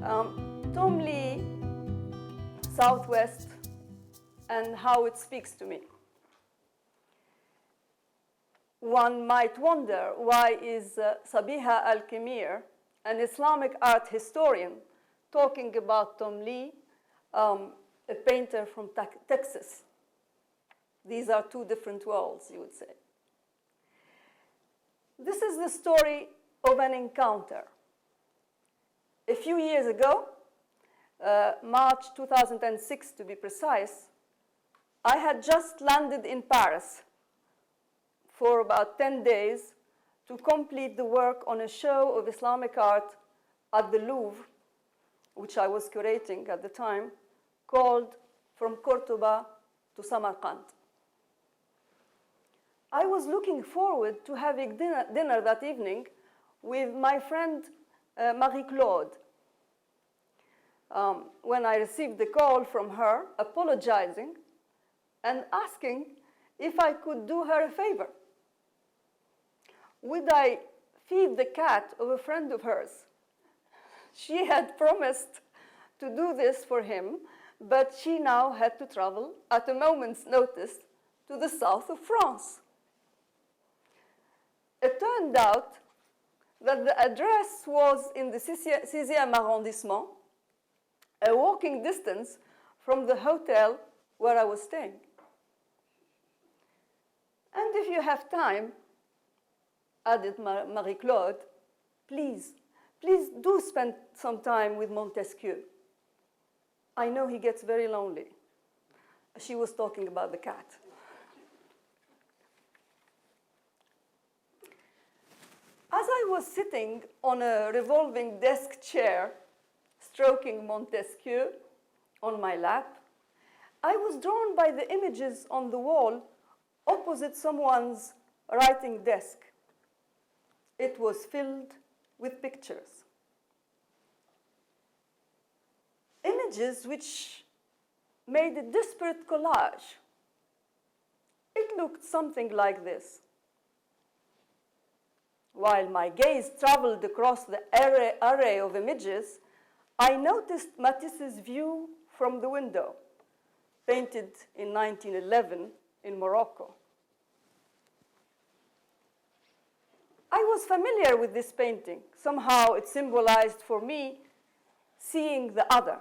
Tom Lea, Southwest, and how it speaks to me. One might wonder, why is Sabiha Al Khemir, an Islamic art historian, talking about Tom Lea, a painter from Texas? These are two different worlds, you would say. This is the story of an encounter. A few years ago, March 2006 to be precise, I had just landed in Paris for about 10 days to complete the work on a show of Islamic art at the Louvre, which I was curating at the time, called From Cordoba to Samarkand. I was looking forward to having dinner that evening with my friend Marie-Claude, when I received the call from her apologizing and asking if I could do her a favor. Would I feed the cat of a friend of hers? She had promised to do this for him, but she now had to travel at a moment's notice to the south of France. It turned out that the address was in the 6e arrondissement, a walking distance from the hotel where I was staying. And if you have time, added Marie-Claude, please do spend some time with Montesquieu. I know he gets very lonely. She was talking about the cat. As I was sitting on a revolving desk chair, stroking Montesquieu on my lap, I was drawn by the images on the wall opposite someone's writing desk. It was filled with pictures. Images which made a disparate collage. It looked something like this. While my gaze traveled across the array of images, I noticed Matisse's view from the window, painted in 1911 in Morocco. I was familiar with this painting. Somehow it symbolized for me seeing the other.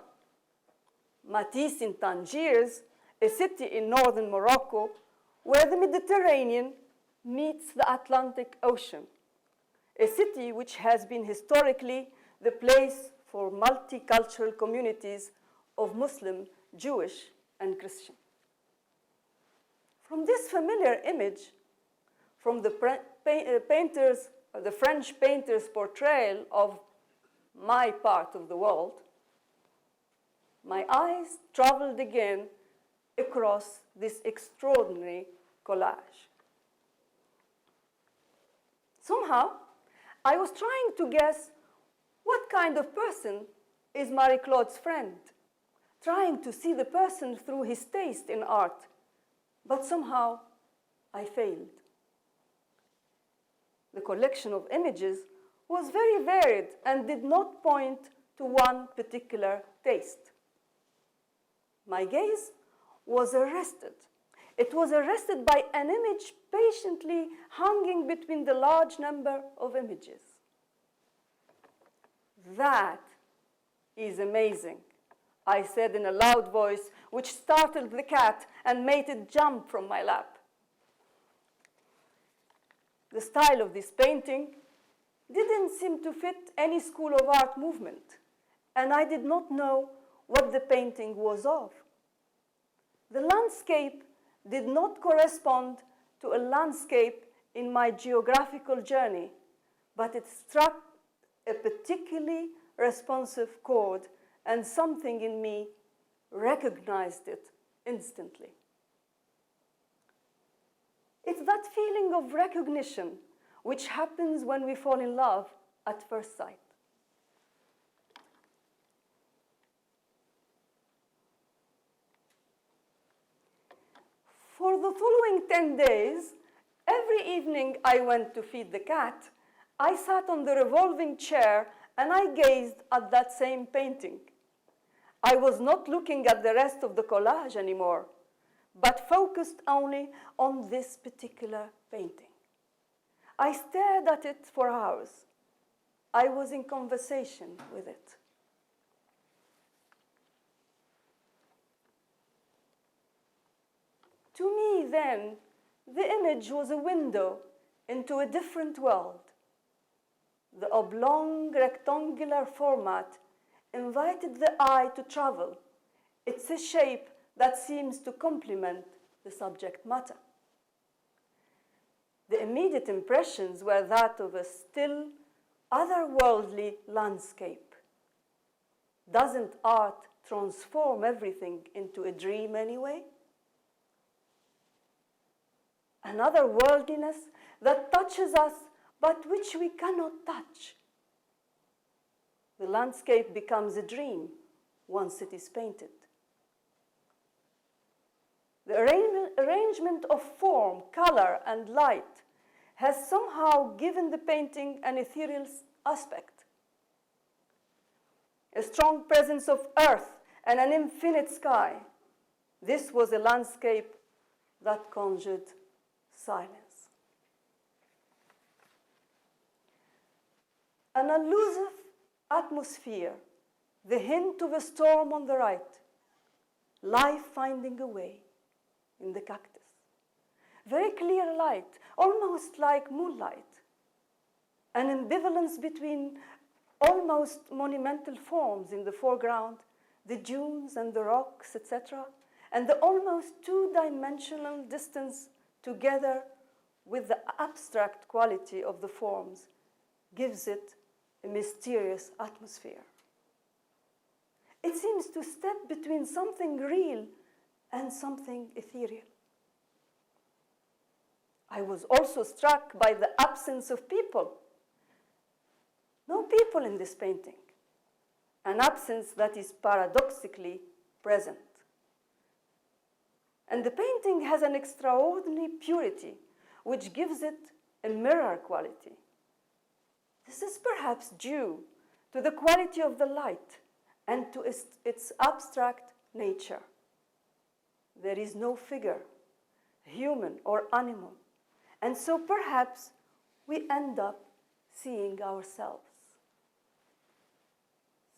Matisse in Tangiers, a city in northern Morocco, where the Mediterranean meets the Atlantic Ocean, a city which has been historically the place for multicultural communities of Muslim, Jewish, and Christian. From this familiar image, from the French painter's portrayal of my part of the world, my eyes traveled again across this extraordinary collage. Somehow, I was trying to guess what kind of person is Marie-Claude's friend, trying to see the person through his taste in art, but somehow I failed. The collection of images was very varied and did not point to one particular taste. My gaze was arrested. It was arrested by an image patiently hanging between the large number of images. That is amazing, I said in a loud voice, which startled the cat and made it jump from my lap. The style of this painting didn't seem to fit any school of art movement, and I did not know what the painting was of. The landscape did not correspond to a landscape in my geographical journey, but it struck a particularly responsive chord, and something in me recognized it instantly. It's that feeling of recognition which happens when we fall in love at first sight. For the following 10 days, every evening I went to feed the cat, I sat on the revolving chair and I gazed at that same painting. I was not looking at the rest of the collage anymore, but focused only on this particular painting. I stared at it for hours. I was in conversation with it. To me, then, the image was a window into a different world. The oblong, rectangular format invited the eye to travel. It's a shape that seems to complement the subject matter. The immediate impressions were that of a still, otherworldly landscape. Doesn't art transform everything into a dream anyway? Another worldliness that touches us but which we cannot touch. The landscape becomes a dream once it is painted. The arrangement of form, color, and light has somehow given the painting an ethereal aspect. A strong presence of earth and an infinite sky. This was a landscape that conjured silence. An elusive atmosphere, the hint of a storm on the right, life finding a way in the cactus. Very clear light, almost like moonlight. An ambivalence between almost monumental forms in the foreground, the dunes and the rocks, etc., and the almost two-dimensional distance together with the abstract quality of the forms gives it a mysterious atmosphere. It seems to step between something real and something ethereal. I was also struck by the absence of people. No people in this painting, an absence that is paradoxically present. And the painting has an extraordinary purity, which gives it a mirror quality. This is perhaps due to the quality of the light and to its abstract nature. There is no figure, human or animal, and so perhaps we end up seeing ourselves.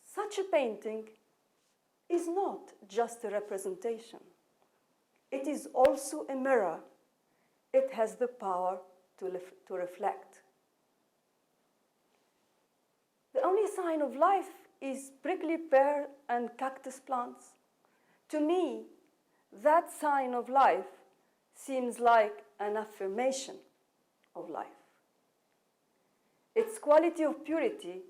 Such a painting is not just a representation. It is also a mirror. It has the power to reflect. The only sign of life is prickly pear and cactus plants. To me, that sign of life seems like an affirmation of life. Its quality of purity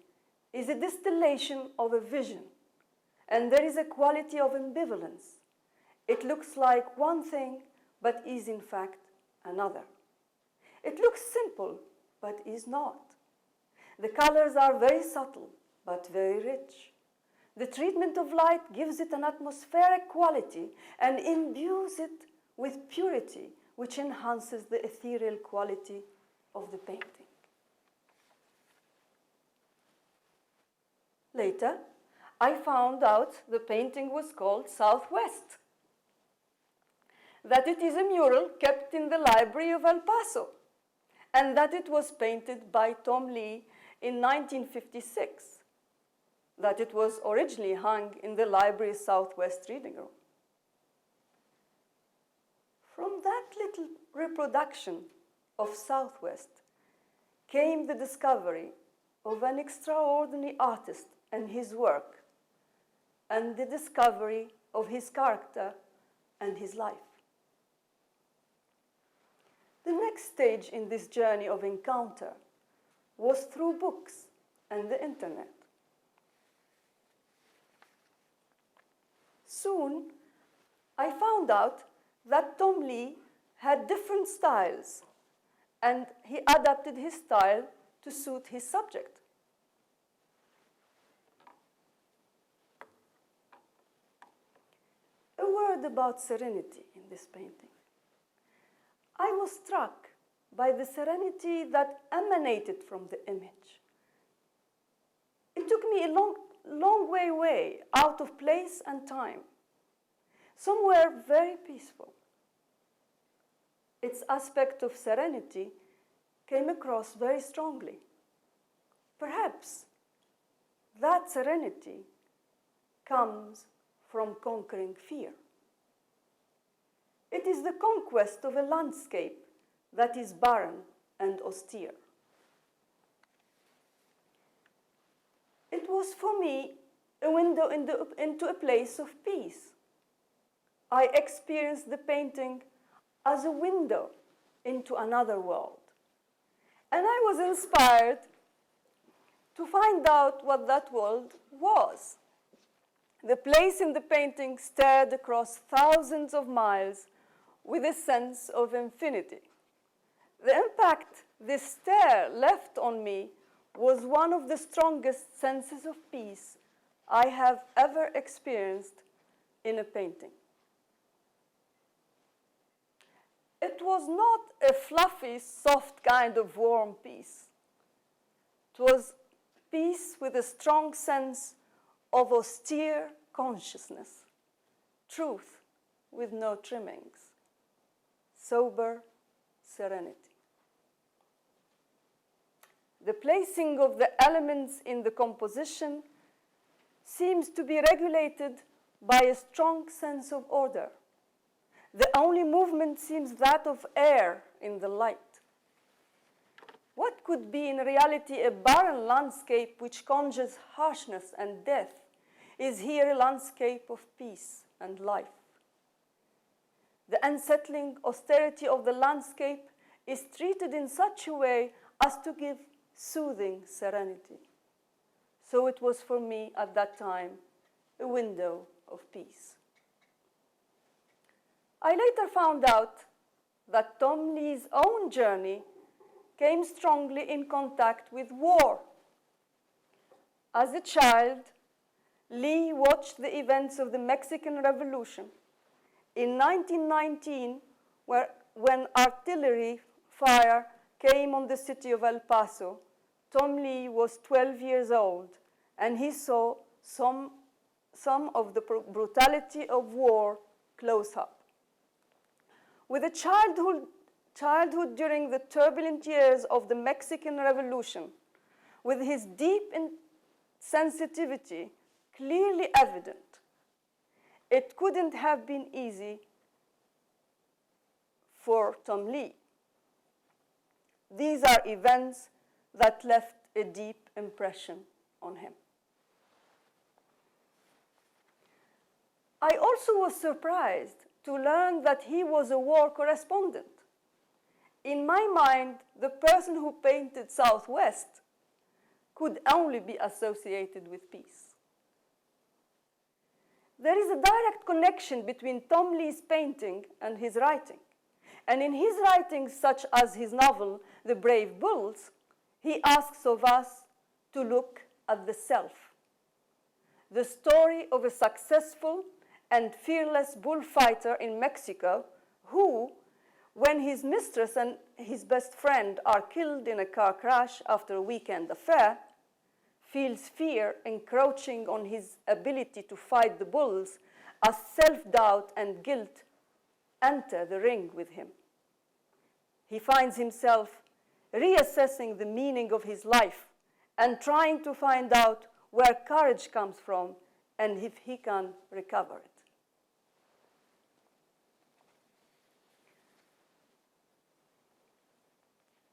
is a distillation of a vision, and there is a quality of ambivalence. It looks like one thing, but is in fact another. It looks simple, but is not. The colors are very subtle, but very rich. The treatment of light gives it an atmospheric quality and imbues it with purity, which enhances the ethereal quality of the painting. Later, I found out the painting was called Southwest, that it is a mural kept in the library of El Paso, and that it was painted by Tom Lea in 1956, that it was originally hung in the library's Southwest reading room. From that little reproduction of Southwest came the discovery of an extraordinary artist and his work, and the discovery of his character and his life. The next stage in this journey of encounter was through books and the internet. Soon, I found out that Tom Lea had different styles, and he adapted his style to suit his subject. A word about serenity in this painting. I was struck by the serenity that emanated from the image. It took me a long way away, out of place and time, somewhere very peaceful. Its aspect of serenity came across very strongly. Perhaps that serenity comes from conquering fear. It is the conquest of a landscape that is barren and austere. It was for me a window into a place of peace. I experienced the painting as a window into another world. And I was inspired to find out what that world was. The place in the painting stared across thousands of miles with a sense of infinity. The impact this stare left on me was one of the strongest senses of peace I have ever experienced in a painting. It was not a fluffy, soft kind of warm peace. It was peace with a strong sense of austere consciousness, truth with no trimmings, sober serenity. The placing of the elements in the composition seems to be regulated by a strong sense of order. The only movement seems that of air in the light. What could be in reality a barren landscape which conjures harshness and death is here a landscape of peace and life. The unsettling austerity of the landscape is treated in such a way as to give soothing serenity. So it was for me at that time a window of peace. I later found out that Tom Lea's own journey came strongly in contact with war. As a child, Lee watched the events of the Mexican Revolution. In 1919, when artillery fire came on the city of El Paso, Tom Lea was 12 years old, and he saw some of the brutality of war close up. With a childhood during the turbulent years of the Mexican Revolution, with his deep sensitivity clearly evident, it couldn't have been easy for Tom Lea. These are events that left a deep impression on him. I also was surprised to learn that he was a war correspondent. In my mind, the person who painted Southwest could only be associated with peace. There is a direct connection between Tom Lea's painting and his writing. And in his writings, such as his novel, The Brave Bulls, he asks of us to look at the self. The story of a successful and fearless bullfighter in Mexico who, when his mistress and his best friend are killed in a car crash after a weekend affair, feels fear encroaching on his ability to fight the bulls as self-doubt and guilt enter the ring with him. He finds himself reassessing the meaning of his life and trying to find out where courage comes from and if he can recover it.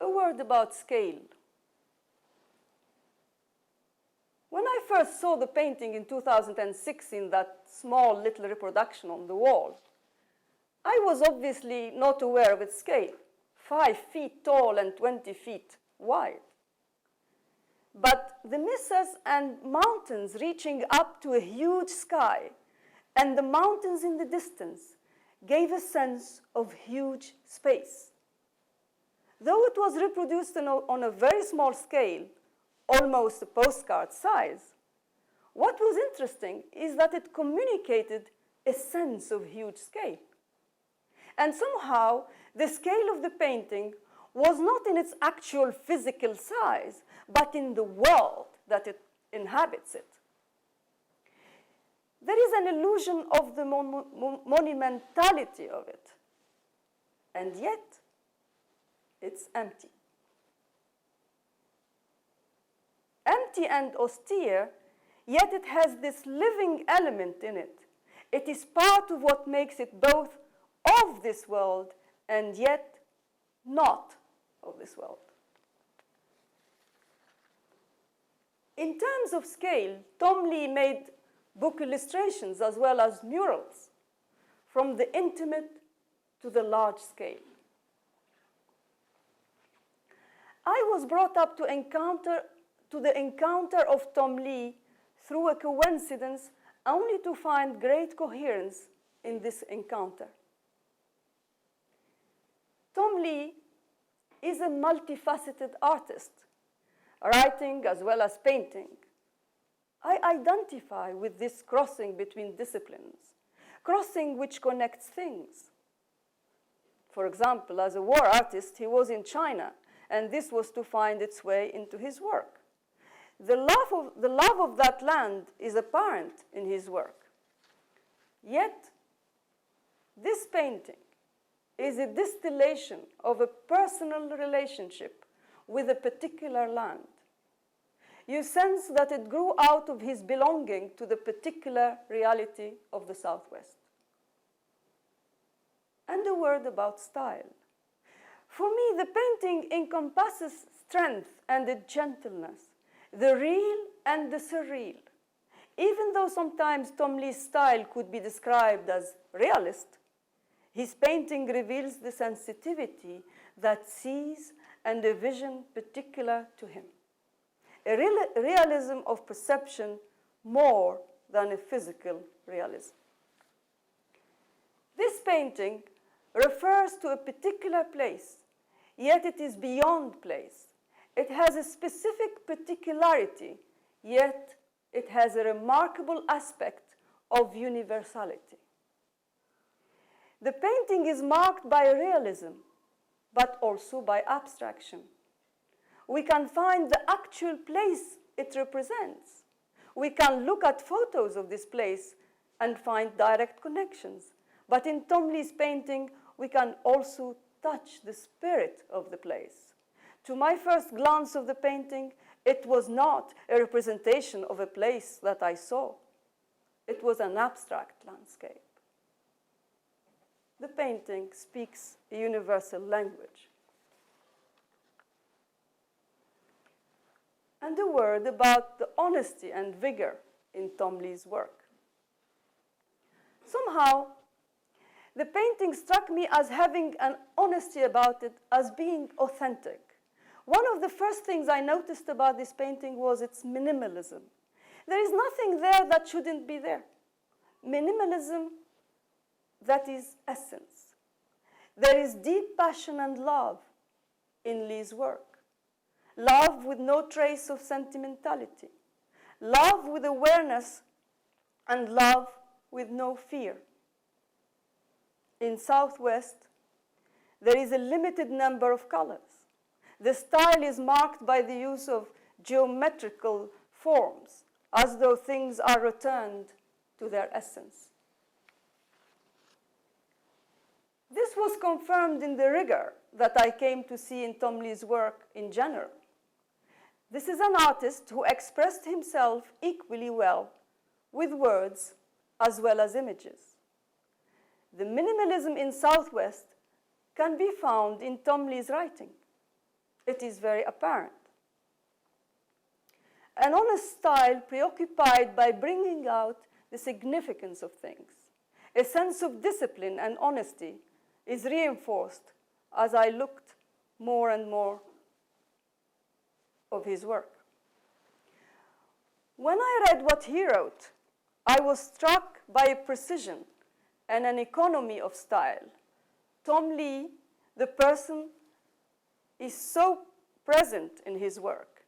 A word about scale. When I first saw the painting in 2006 in that small little reproduction on the wall, I was obviously not aware of its scale, 5 feet tall and 20 feet wide. But the misses and mountains reaching up to a huge sky and the mountains in the distance gave a sense of huge space. Though it was reproduced on a very small scale, almost a postcard size, what was interesting is that it communicated a sense of huge scale. And somehow, the scale of the painting was not in its actual physical size, but in the world that it inhabits it. There is an illusion of the monumentality of it, and yet it's empty. Empty and austere, yet it has this living element in it. It is part of what makes it both of this world and yet not of this world. In terms of scale, Tom Lea made book illustrations as well as murals, from the intimate to the large scale. I was brought up to the encounter of Tom Lea through a coincidence, only to find great coherence in this encounter. Tom Lea is a multifaceted artist, writing as well as painting. I identify with this crossing between disciplines, crossing which connects things. For example, as a war artist, he was in China, and this was to find its way into his work. The love of that land is apparent in his work. Yet, this painting is a distillation of a personal relationship with a particular land. You sense that it grew out of his belonging to the particular reality of the Southwest. And a word about style. For me, the painting encompasses strength and a gentleness, the real and the surreal. Even though sometimes Tom Lea's style could be described as realist, his painting reveals the sensitivity that sees and a vision particular to him. A realism of perception more than a physical realism. This painting refers to a particular place, yet it is beyond place. It has a specific particularity, yet it has a remarkable aspect of universality. The painting is marked by realism, but also by abstraction. We can find the actual place it represents. We can look at photos of this place and find direct connections. But in Tom Lea's painting, we can also touch the spirit of the place. To my first glance of the painting, it was not a representation of a place that I saw. It was an abstract landscape. The painting speaks a universal language. And a word about the honesty and vigor in Tom Lea's work. Somehow, the painting struck me as having an honesty about it, as being authentic. One of the first things I noticed about this painting was its minimalism. There is nothing there that shouldn't be there. Minimalism, that is essence. There is deep passion and love in Lea's work. Love with no trace of sentimentality. Love with awareness, and love with no fear. In Southwest, there is a limited number of colors. The style is marked by the use of geometrical forms, as though things are returned to their essence. This was confirmed in the rigor that I came to see in Tom Lea's work in general. This is an artist who expressed himself equally well with words as well as images. The minimalism in Southwest can be found in Tom Lea's writing. It is very apparent. An honest style preoccupied by bringing out the significance of things. A sense of discipline and honesty is reinforced as I looked more and more of his work. When I read what he wrote, I was struck by a precision and an economy of style. Tom Lea, the person, is so present in his work,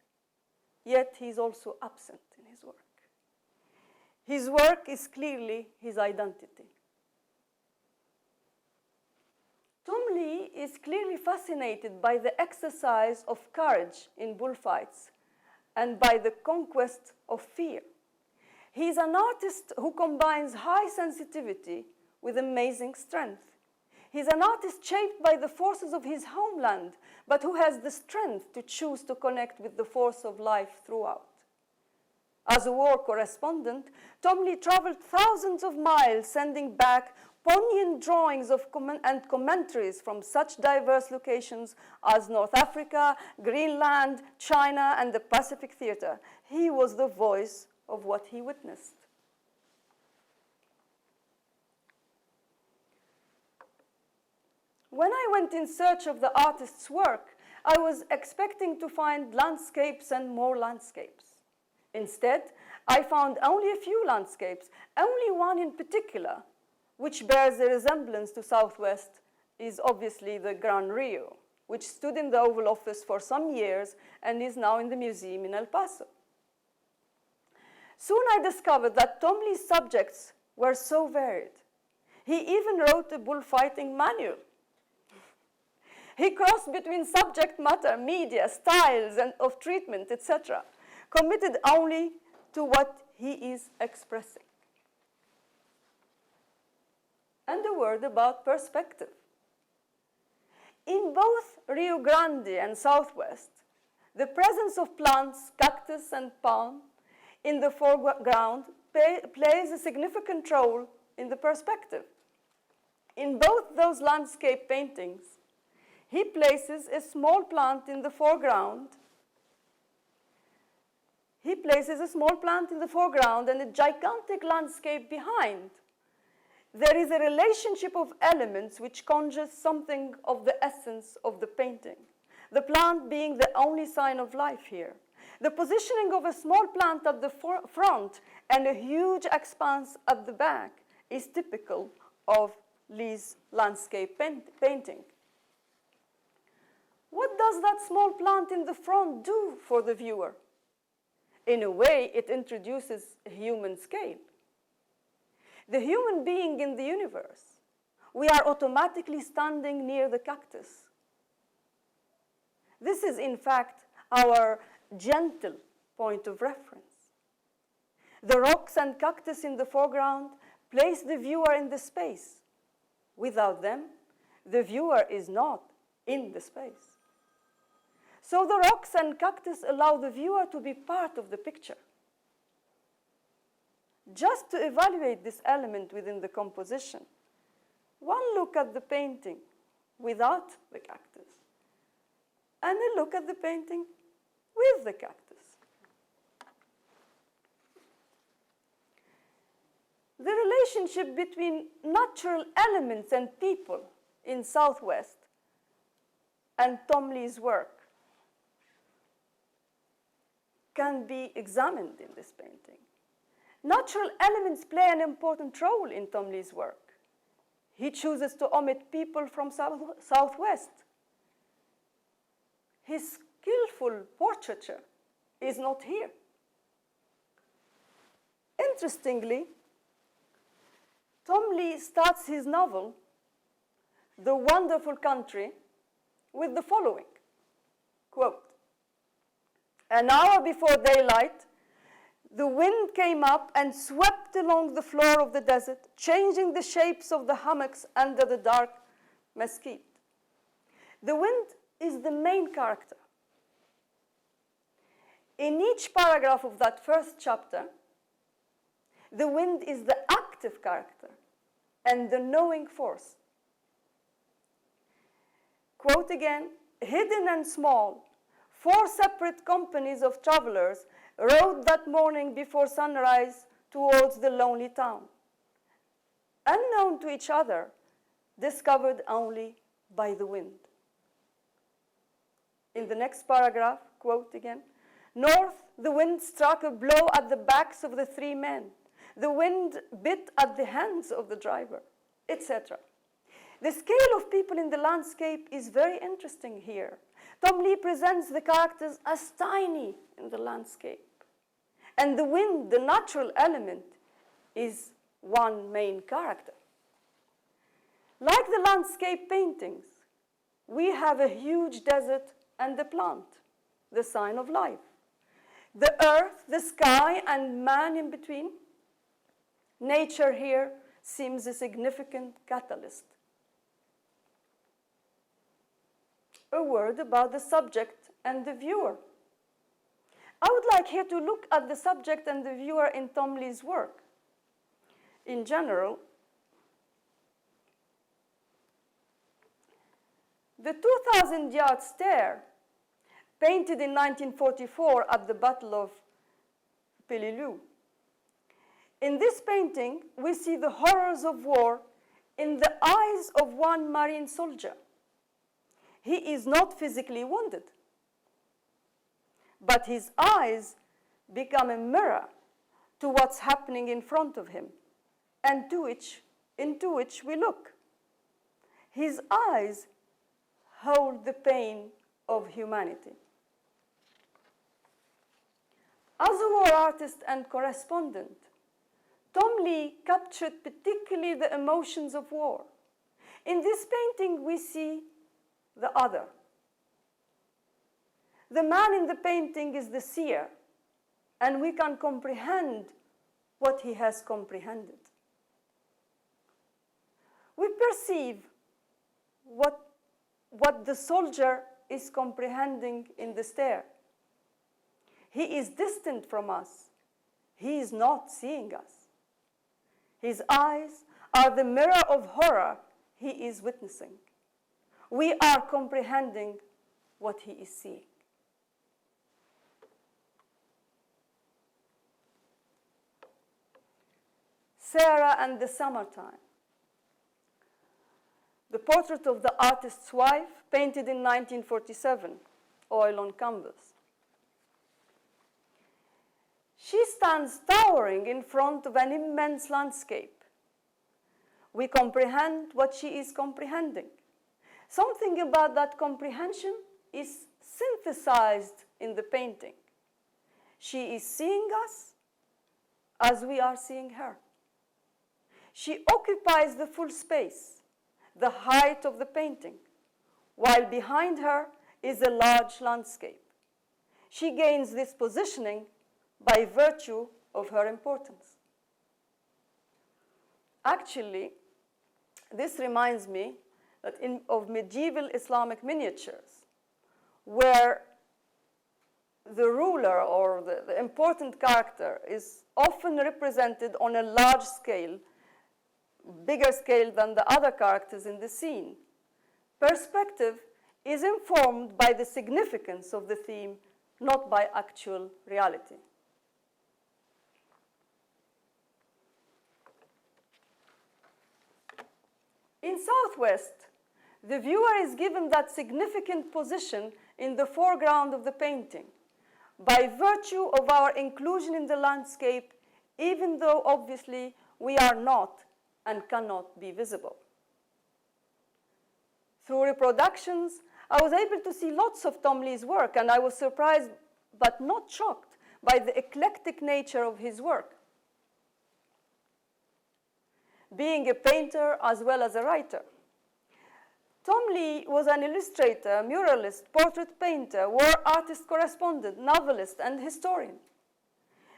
yet he's also absent in his work. His work is clearly his identity. Tom Lea is clearly fascinated by the exercise of courage in bullfights and by the conquest of fear. He's an artist who combines high sensitivity with amazing strength. He's an artist shaped by the forces of his homeland, but who has the strength to choose to connect with the force of life throughout. As a war correspondent, Tom Lea traveled thousands of miles, sending back poignant drawings and commentaries from such diverse locations as North Africa, Greenland, China, and the Pacific Theater. He was the voice of what he witnessed. When I went in search of the artist's work, I was expecting to find landscapes and more landscapes. Instead, I found only a few landscapes, only one in particular, which bears a resemblance to Southwest, is obviously the Gran Rio, which stood in the Oval Office for some years and is now in the museum in El Paso. Soon I discovered that Tom Lea's subjects were so varied. He even wrote a bullfighting manual. He crossed between subject matter, media, styles and of treatment, etc., committed only to what he is expressing. And a word about perspective. In both Rio Grande and Southwest, the presence of plants, cactus and palm in the foreground plays a significant role in the perspective. In both those landscape paintings, he places a small plant in the foreground. He places a small plant in the foreground and a gigantic landscape behind. There is a relationship of elements which conjures something of the essence of the painting, the plant being the only sign of life here. The positioning of a small plant at the front and a huge expanse at the back is typical of Lea's landscape painting. What does that small plant in the front do for the viewer? In a way, it introduces a human scale. The human being in the universe. We are automatically standing near the cactus. This is, in fact, our gentle point of reference. The rocks and cactus in the foreground place the viewer in the space. Without them, the viewer is not in the space. So the rocks and cactus allow the viewer to be part of the picture. Just to evaluate this element within the composition, one look at the painting without the cactus, and a look at the painting with the cactus. The relationship between natural elements and people in Southwest and Tom Lea's work can be examined in this painting. Natural elements play an important role in Tom Lea's work. He chooses to omit people from Southwest. His skillful portraiture is not here. Interestingly, Tom Lea starts his novel, The Wonderful Country, with the following, quote, "An hour before daylight, the wind came up and swept along the floor of the desert, changing the shapes of the hummocks under the dark mesquite." The wind is the main character. In each paragraph of that first chapter, the wind is the active character and the knowing force. Quote again, "Hidden and small, 4 separate companies of travelers rode that morning before sunrise towards the lonely town, unknown to each other, discovered only by the wind." In the next paragraph, quote again, "North, the wind struck a blow at the backs of the 3 men. The wind bit at the hands of the driver," etc. The scale of people in the landscape is very interesting here. Tom Lea presents the characters as tiny in the landscape. And the wind, the natural element, is one main character. Like the landscape paintings, we have a huge desert and a plant, the sign of life. The earth, the sky, and man in between. Nature here seems a significant catalyst. A word about the subject and the viewer. I would like here to look at the subject and the viewer in Tom Lea's work. In general, the 2,000-yard stare, painted in 1944 at the Battle of Peleliu. In this painting, we see the horrors of war in the eyes of one Marine soldier. He is not physically wounded, but his eyes become a mirror to what's happening in front of him and into which we look. His eyes hold the pain of humanity. As a war artist and correspondent, Tom Lea captured particularly the emotions of war. In this painting, we see the other. The man in the painting is the seer, and we can comprehend what he has comprehended. We perceive what the soldier is comprehending in the stare. He is distant from us. He is not seeing us. His eyes are the mirror of horror he is witnessing. We are comprehending what he is seeing. Sarah and the Summertime. The portrait of the artist's wife, painted in 1947, oil on canvas. She stands towering in front of an immense landscape. We comprehend what she is comprehending. Something about that comprehension is synthesized in the painting. She is seeing us as we are seeing her. She occupies the full space, the height of the painting, while behind her is a large landscape. She gains this positioning by virtue of her importance. Actually, this reminds me of medieval Islamic miniatures, where the ruler or the important character is often represented on a large scale, bigger scale than the other characters in the scene. Perspective is informed by the significance of the theme, not by actual reality. In Southwest, the viewer is given that significant position in the foreground of the painting by virtue of our inclusion in the landscape, even though obviously we are not and cannot be visible. Through reproductions, I was able to see lots of Tom Lea's work, and I was surprised but not shocked by the eclectic nature of his work. Being a painter as well as a writer, Tom Lea was an illustrator, muralist, portrait painter, war artist correspondent, novelist, and historian.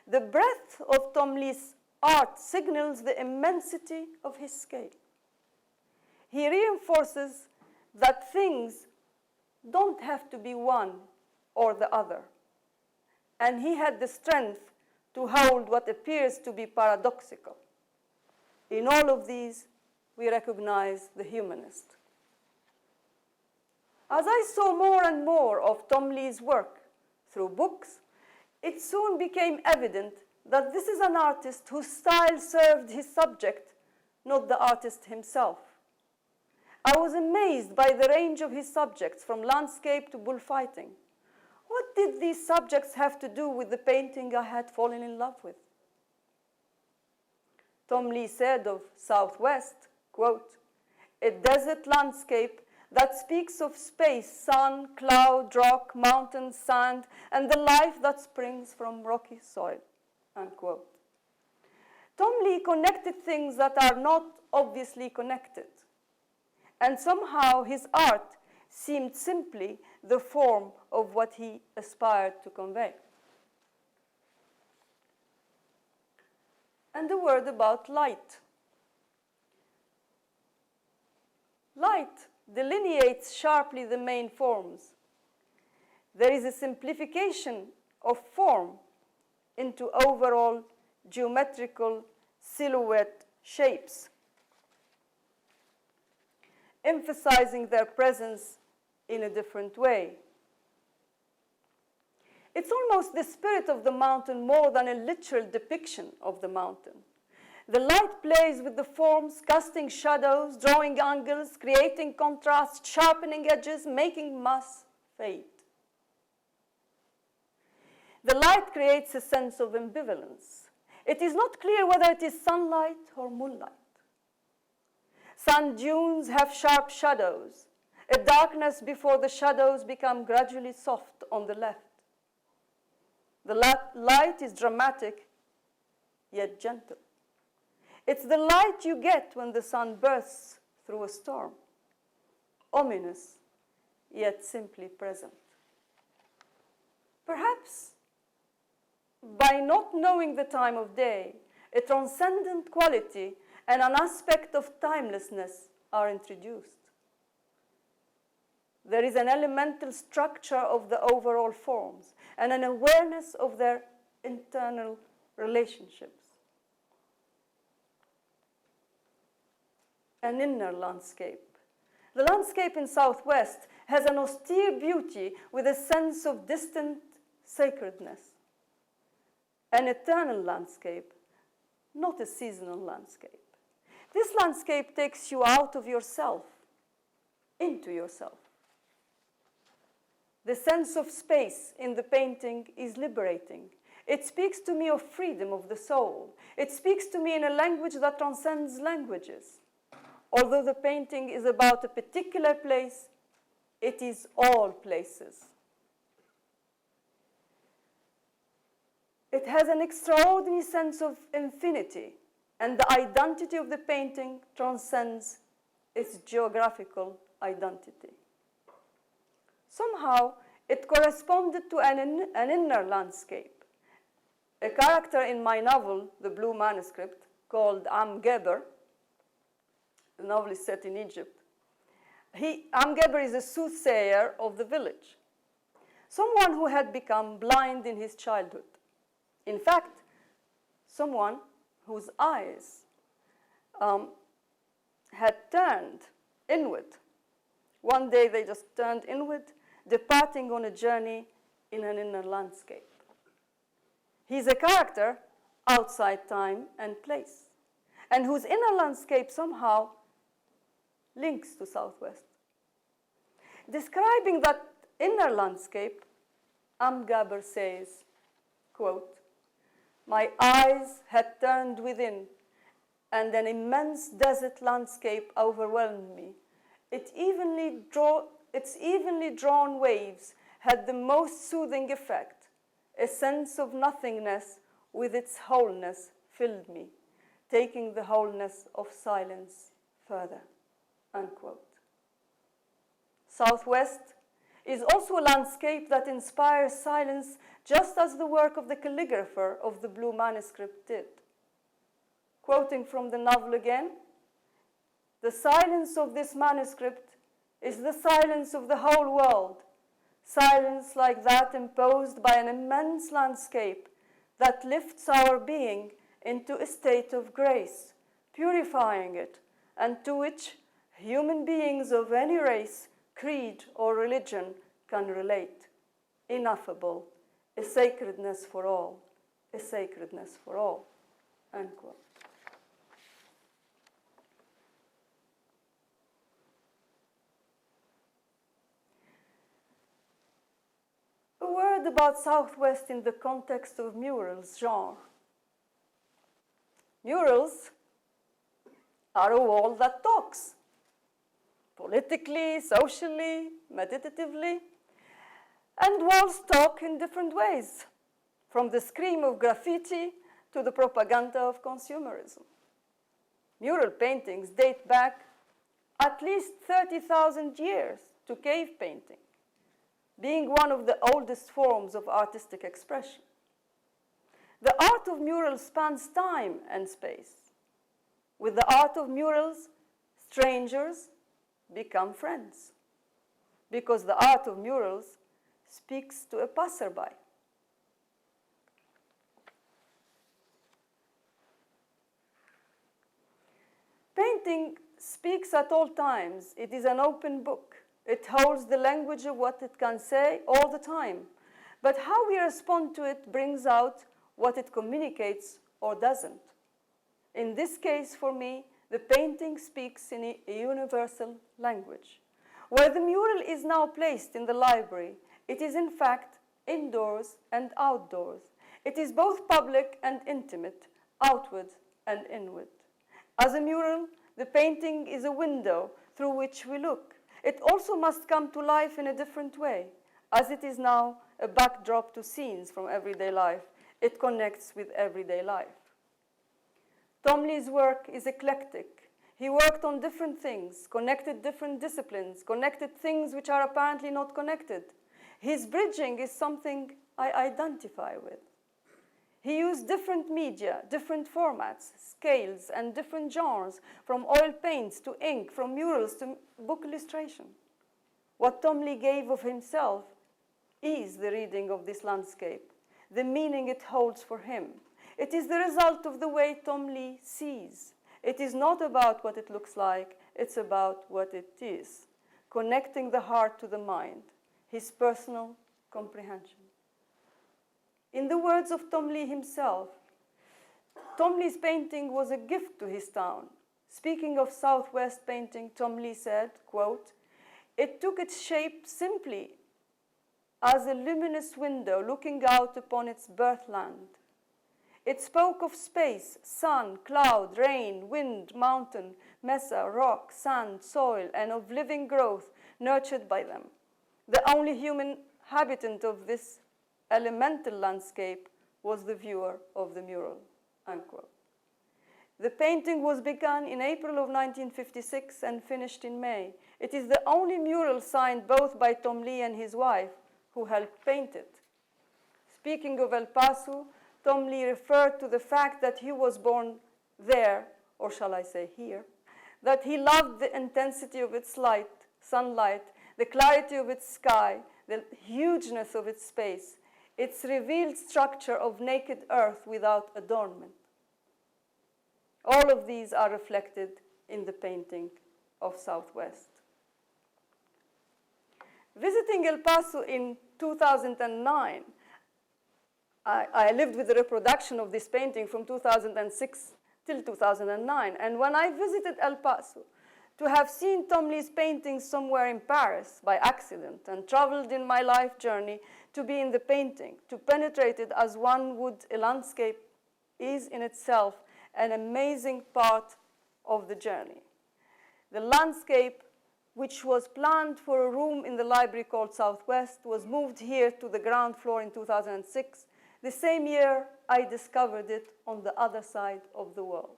The breadth of Tom Lea's art signals the immensity of his scale. He reinforces that things don't have to be one or the other, and he had the strength to hold what appears to be paradoxical. In all of these, we recognize the humanist. As I saw more and more of Tom Lea's work through books, it soon became evident that this is an artist whose style served his subject, not the artist himself. I was amazed by the range of his subjects, from landscape to bullfighting. What did these subjects have to do with the painting I had fallen in love with? Tom Lea said of Southwest, quote, "A desert landscape that speaks of space, sun, cloud, rock, mountain, sand, and the life that springs from rocky soil," unquote. Tom Lea connected things that are not obviously connected, and somehow his art seemed simply the form of what he aspired to convey. and a word about light. Light delineates sharply the main forms. There is a simplification of form into overall geometrical silhouette shapes, emphasizing their presence in a different way. It's almost the spirit of the mountain more than a literal depiction of the mountain. The light plays with the forms, casting shadows, drawing angles, creating contrast, sharpening edges, making mass fade. The light creates a sense of ambivalence. It is not clear whether it is sunlight or moonlight. Sand dunes have sharp shadows, a darkness before the shadows become gradually soft on the left. The light is dramatic, yet gentle. It's the light you get when the sun bursts through a storm, ominous, yet simply present. Perhaps, by not knowing the time of day, a transcendent quality and an aspect of timelessness are introduced. There is an elemental structure of the overall forms and an awareness of their internal relationships. An inner landscape. The landscape in Southwest has an austere beauty with a sense of distant sacredness. An eternal landscape, not a seasonal landscape. This landscape takes you out of yourself, into yourself. The sense of space in the painting is liberating. It speaks to me of freedom of the soul. It speaks to me in a language that transcends languages. Although the painting is about a particular place, it is all places. It has an extraordinary sense of infinity, and the identity of the painting transcends its geographical identity. Somehow, it corresponded to an inner landscape. A character in my novel, The Blue Manuscript, called Geber, a novelist set in Egypt. Geber is a soothsayer of the village, someone who had become blind in his childhood. In fact, someone whose eyes had turned inward. One day they just turned inward, departing on a journey in an inner landscape. He's a character outside time and place, and whose inner landscape somehow links to Southwest. Describing that inner landscape, Geber says, quote, "My eyes had turned within, and an immense desert landscape overwhelmed me. Its evenly drawn waves had the most soothing effect. A sense of nothingness with its wholeness filled me, taking the wholeness of silence further." Unquote. Southwest is also a landscape that inspires silence, just as the work of the calligrapher of the Blue Manuscript did. Quoting from the novel again, "The silence of this manuscript is the silence of the whole world, silence like that imposed by an immense landscape that lifts our being into a state of grace, purifying it, and to which human beings of any race, creed, or religion can relate. Ineffable, a sacredness for all, a sacredness for all." Unquote. A word about Southwest in the context of murals genre. Murals are a wall that talks, politically, socially, meditatively, and walls talk in different ways, from the scream of graffiti to the propaganda of consumerism. Mural paintings date back at least 30,000 years to cave painting, being one of the oldest forms of artistic expression. The art of murals spans time and space. With the art of murals, strangers become friends, because the art of murals speaks to a passerby. Painting speaks at all times. It is an open book. It holds the language of what it can say all the time. But how we respond to it brings out what it communicates or doesn't. In this case, for me, the painting speaks in a universal language. Where the mural is now placed in the library, it is in fact indoors and outdoors. It is both public and intimate, outward and inward. As a mural, the painting is a window through which we look. It also must come to life in a different way. As it is now a backdrop to scenes from everyday life, it connects with everyday life. Tom Lea's work is eclectic. He worked on different things, connected different disciplines, connected things which are apparently not connected. His bridging is something I identify with. He used different media, different formats, scales, and different genres, from oil paints to ink, from murals to book illustration. What Tom Lea gave of himself is the reading of this landscape, the meaning it holds for him. It is the result of the way Tom Lea sees. It is not about what it looks like, it's about what it is, connecting the heart to the mind, his personal comprehension. In the words of Tom Lea himself, Tom Lea's painting was a gift to his town. Speaking of Southwest painting, Tom Lea said, quote, "It took its shape simply as a luminous window looking out upon its birthland. It spoke of space, sun, cloud, rain, wind, mountain, mesa, rock, sand, soil, and of living growth nurtured by them. The only human habitant of this elemental landscape was the viewer of the mural," unquote. The painting was begun in April of 1956 and finished in May. It is the only mural signed both by Tom Lea and his wife, who helped paint it. Speaking of El Paso, Tom Lea referred to the fact that he was born there, or shall I say here, that he loved the intensity of its light, sunlight, the clarity of its sky, the hugeness of its space, its revealed structure of naked earth without adornment. All of these are reflected in the painting of Southwest. Visiting El Paso in 2009, I lived with the reproduction of this painting from 2006 till 2009. And when I visited El Paso, to have seen Tom Lea's paintings somewhere in Paris by accident and traveled in my life journey to be in the painting, to penetrate it as one would a landscape, is in itself an amazing part of the journey. The landscape, which was planned for a room in the library called Southwest, was moved here to the ground floor in 2006. The same year, I discovered it on the other side of the world.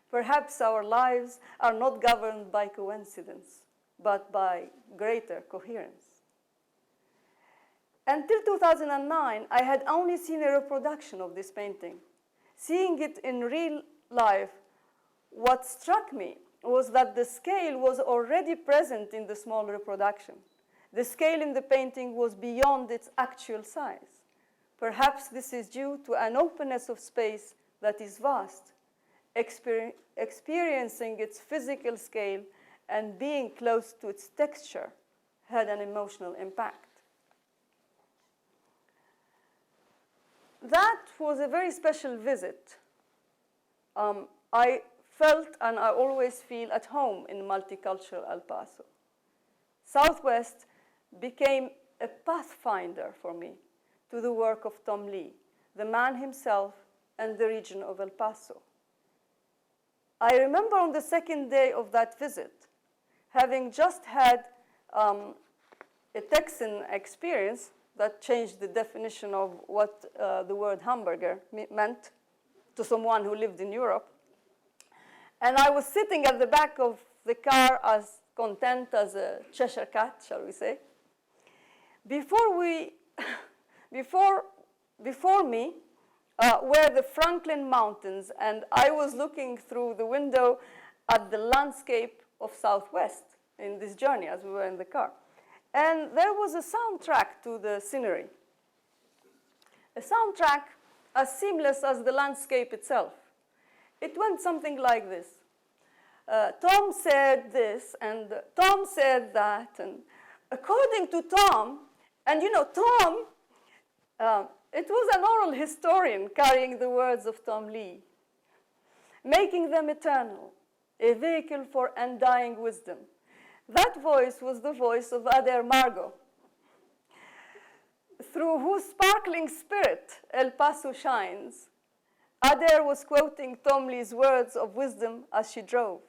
Perhaps our lives are not governed by coincidence, but by greater coherence. Until 2009, I had only seen a reproduction of this painting. Seeing it in real life, what struck me was that the scale was already present in the small reproduction. The scale in the painting was beyond its actual size. Perhaps this is due to an openness of space that is vast. Experiencing its physical scale and being close to its texture had an emotional impact. That was a very special visit. I felt, and I always feel, at home in multicultural El Paso. Southwest became a pathfinder for me to the work of Tom Lea, the man himself and the region of El Paso. I remember on the second day of that visit, having just had a Texan experience that changed the definition of what the word hamburger meant to someone who lived in Europe. And I was sitting at the back of the car as content as a Cheshire cat, shall we say. Before me, were the Franklin Mountains, and I was looking through the window at the landscape of Southwest in this journey as we were in the car. And there was a soundtrack to the scenery, a soundtrack as seamless as the landscape itself. It went something like this. Tom said this, and Tom said that, and according to Tom, and you know, Tom, it was an oral historian carrying the words of Tom Lea, making them eternal, a vehicle for undying wisdom. That voice was the voice of Adair Margot, through whose sparkling spirit El Paso shines. Adair was quoting Tom Lea's words of wisdom as she drove.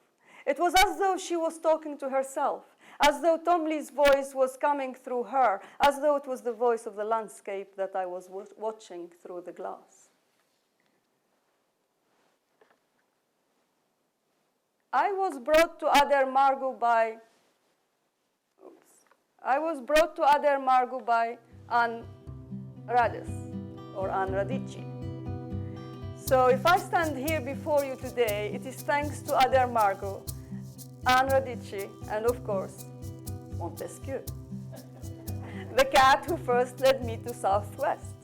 It was as though she was talking to herself, as though Tom Lea's voice was coming through her, as though it was the voice of the landscape that I was watching through the glass. I was brought to Adair Margot by Anne Radis, or Anne Radici. So if I stand here before you today, it is thanks to Adair Margot, Anne Radici, and of course, Montesquieu, the cat who first led me to Southwest.